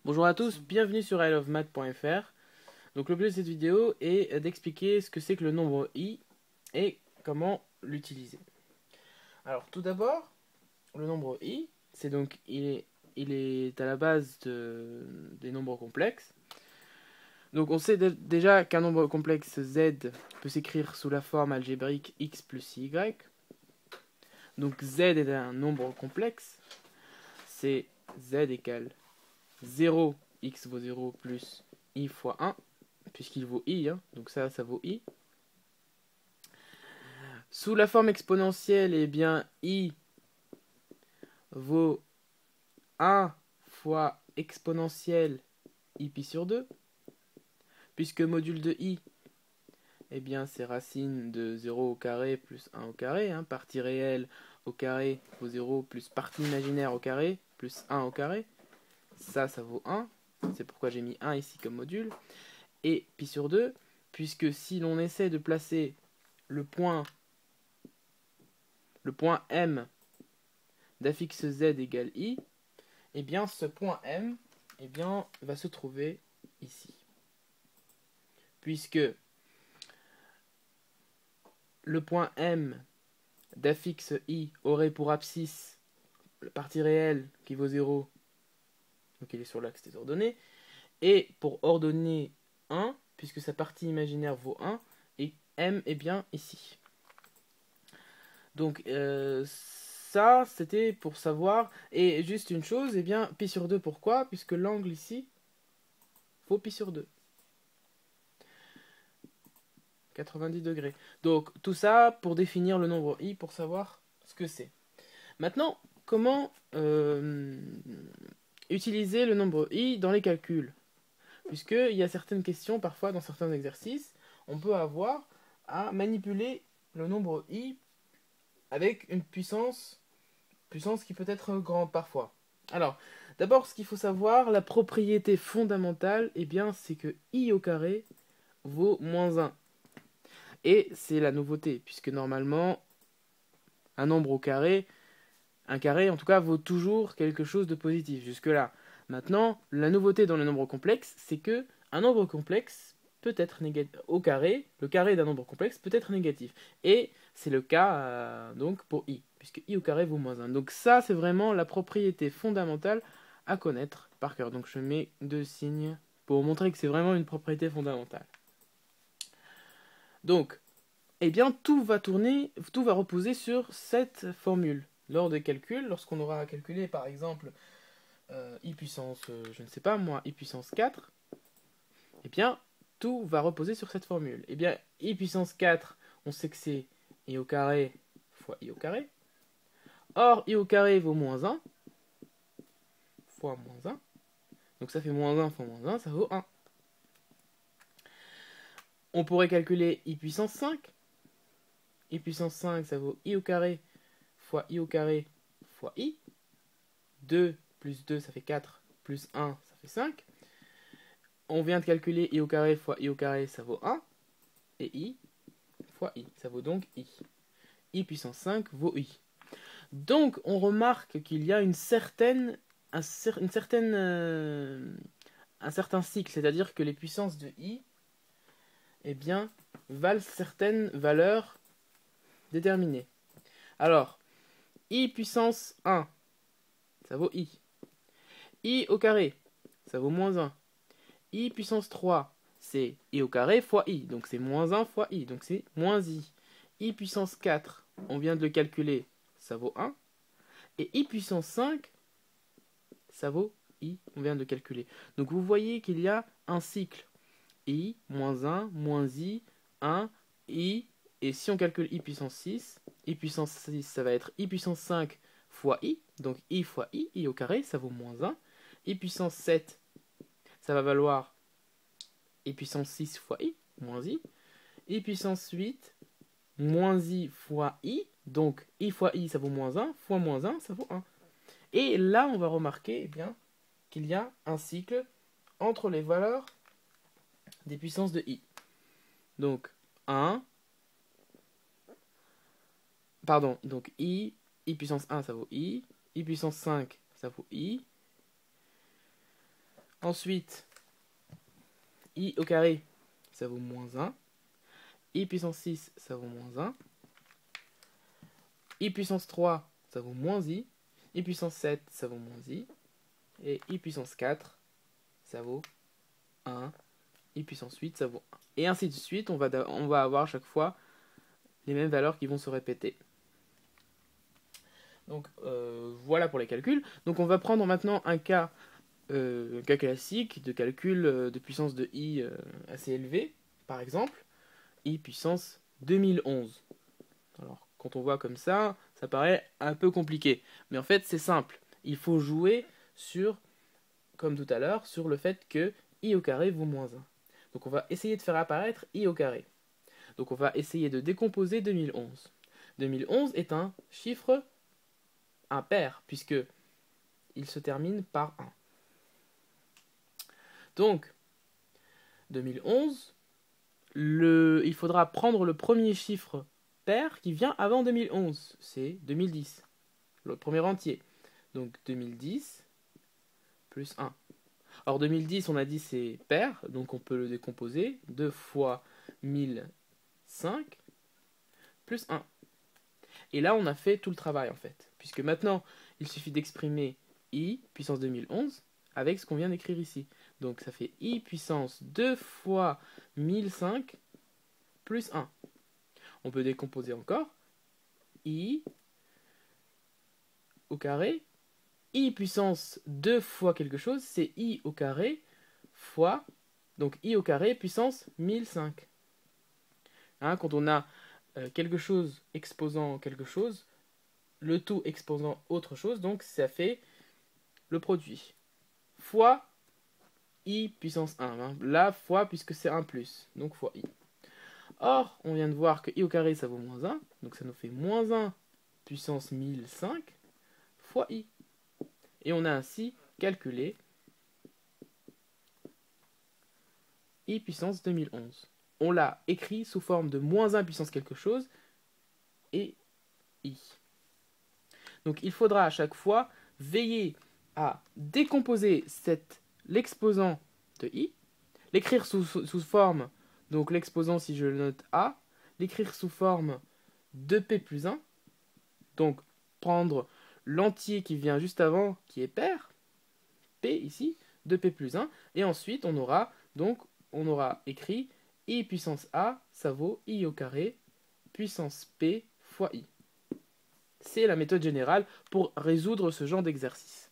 Bonjour à tous, bienvenue sur ilovemath.fr. Donc l'objet de cette vidéo est d'expliquer ce que c'est que le nombre i et comment l'utiliser. Alors tout d'abord, le nombre i, c'est donc il est à la base des nombres complexes. Donc on sait déjà qu'un nombre complexe z peut s'écrire sous la forme algébrique x plus y. Donc z est un nombre complexe, c'est z égale 0, x vaut 0 plus i fois 1, puisqu'il vaut i, hein, donc ça vaut i. Sous la forme exponentielle, eh bien, i vaut 1 fois exponentielle i pi sur 2, puisque module de i, eh bien, c'est racine de 0 au carré plus 1 au carré, hein, partie réelle au carré vaut 0 plus partie imaginaire au carré plus 1 au carré. Ça vaut 1, c'est pourquoi j'ai mis 1 ici comme module. Et pi sur 2, puisque si l'on essaie de placer le point M d'affixe z égale i, eh bien ce point M va se trouver ici. Puisque le point M d'affixe i aurait pour abscisse la partie réelle qui vaut 0, donc il est sur l'axe des ordonnées, et pour ordonnée 1, puisque sa partie imaginaire vaut 1, et M est bien ici. Donc ça, c'était pour savoir. Et juste une chose, eh bien, pi sur 2, pourquoi? Puisque l'angle ici vaut pi sur 2. 90 degrés. Donc tout ça pour définir le nombre i, pour savoir ce que c'est. Maintenant, comment utiliser le nombre i dans les calculs? Puisqu'il y a certaines questions, parfois dans certains exercices, on peut avoir à manipuler le nombre i avec une puissance qui peut être grande parfois. Alors, d'abord, ce qu'il faut savoir, la propriété fondamentale, eh bien, c'est que i au carré vaut moins 1. Et c'est la nouveauté, puisque normalement, un nombre au carré, un carré en tout cas, vaut toujours quelque chose de positif, jusque-là. Maintenant, la nouveauté dans les nombres complexes, c'est que un nombre complexe peut être négatif. Au carré, le carré d'un nombre complexe peut être négatif. Et c'est le cas donc pour i, puisque i au carré vaut moins 1. Donc ça, c'est vraiment la propriété fondamentale à connaître par cœur. Donc je mets 2 signes pour montrer que c'est vraiment une propriété fondamentale. Donc, eh bien, tout va reposer sur cette formule. Lors des calculs, lorsqu'on aura à calculer par exemple i puissance, je ne sais pas moi, i puissance 4, eh bien, tout va reposer sur cette formule. Eh bien, i puissance 4, on sait que c'est i au carré fois i au carré. Or, i au carré vaut moins 1 fois moins 1. Donc ça fait moins 1 fois moins 1, ça vaut 1. On pourrait calculer i puissance 5. I puissance 5, ça vaut i au carré fois i au carré fois i. 2 plus 2, ça fait 4, plus 1, ça fait 5. On vient de calculer i au carré fois i au carré, ça vaut 1. Et i fois i, ça vaut donc i. I puissance 5 vaut i. Donc on remarque qu'il y a un certain cycle, c'est-à-dire que les puissances de i eh bien, valent certaines valeurs déterminées. Alors, i puissance 1, ça vaut i. I au carré, ça vaut moins 1. I puissance 3, c'est i au carré fois i, donc c'est moins 1 fois i, donc c'est moins i. I puissance 4, on vient de le calculer, ça vaut 1. Et i puissance 5, ça vaut i, on vient de le calculer. Donc vous voyez qu'il y a un cycle. I, moins 1, moins i, 1, i, et si on calcule i puissance 6, i puissance 6, ça va être i puissance 5 fois i, donc i fois i au carré, ça vaut moins 1. I puissance 7, ça va valoir i puissance 6 fois i, moins i. I puissance 8, moins i fois i, donc i fois i, ça vaut moins 1, fois moins 1, ça vaut 1. Et là, on va remarquer eh bien, qu'il y a un cycle entre les valeurs des puissances de i. Donc 1, pardon, donc i puissance 1, ça vaut i puissance 5, ça vaut i Ensuite, I au carré, ça vaut moins 1. I puissance 6, ça vaut moins 1. I puissance 3, ça vaut moins I. I puissance 7, ça vaut moins I. Et I puissance 4, ça vaut 1. I puissance 8, ça vaut 1. Et ainsi de suite, on va avoir à chaque fois les mêmes valeurs qui vont se répéter. Donc voilà pour les calculs. Donc on va prendre maintenant un cas classique de calcul de puissance de I assez élevé. Par exemple, I puissance 2011. Alors quand on voit comme ça paraît un peu compliqué. Mais en fait c'est simple. Il faut jouer sur, comme tout à l'heure, sur le fait que I au carré vaut moins 1. Donc on va essayer de faire apparaître I au carré. Donc on va essayer de décomposer 2011. 2011 est un chiffre impair, puisque il se termine par 1. Donc, 2011, il faudra prendre le premier chiffre pair qui vient avant 2011. C'est 2010, le premier entier. Donc 2010 plus 1. Alors 2010, on a dit c'est pair, donc on peut le décomposer. 2 fois 1005 plus 1. Et là, on a fait tout le travail en fait. Puisque maintenant, il suffit d'exprimer I puissance 2011 avec ce qu'on vient d'écrire ici. Donc ça fait I puissance 2 fois 1005 plus 1. On peut décomposer encore. I au carré. I puissance 2 fois quelque chose, c'est I au carré fois, donc I au carré puissance 1005. Hein, quand on a quelque chose exposant quelque chose, le tout exposant autre chose, donc ça fait le produit. Fois I puissance 1. Hein. Là, fois puisque c'est 1 plus, donc fois I. Or, on vient de voir que I au carré ça vaut moins 1, donc ça nous fait moins 1 puissance 1005 fois I. Et on a ainsi calculé I puissance 2011. On l'a écrit sous forme de moins 1 puissance quelque chose et I. Donc il faudra à chaque fois veiller à décomposer l'exposant de I, l'écrire sous forme, donc l'exposant si je le note A, l'écrire sous forme de P plus 1, donc prendre l'entier qui vient juste avant, qui est pair, P ici, de P plus 1, et ensuite on aura écrit I puissance A, ça vaut I au carré, puissance P fois I. C'est la méthode générale pour résoudre ce genre d'exercice.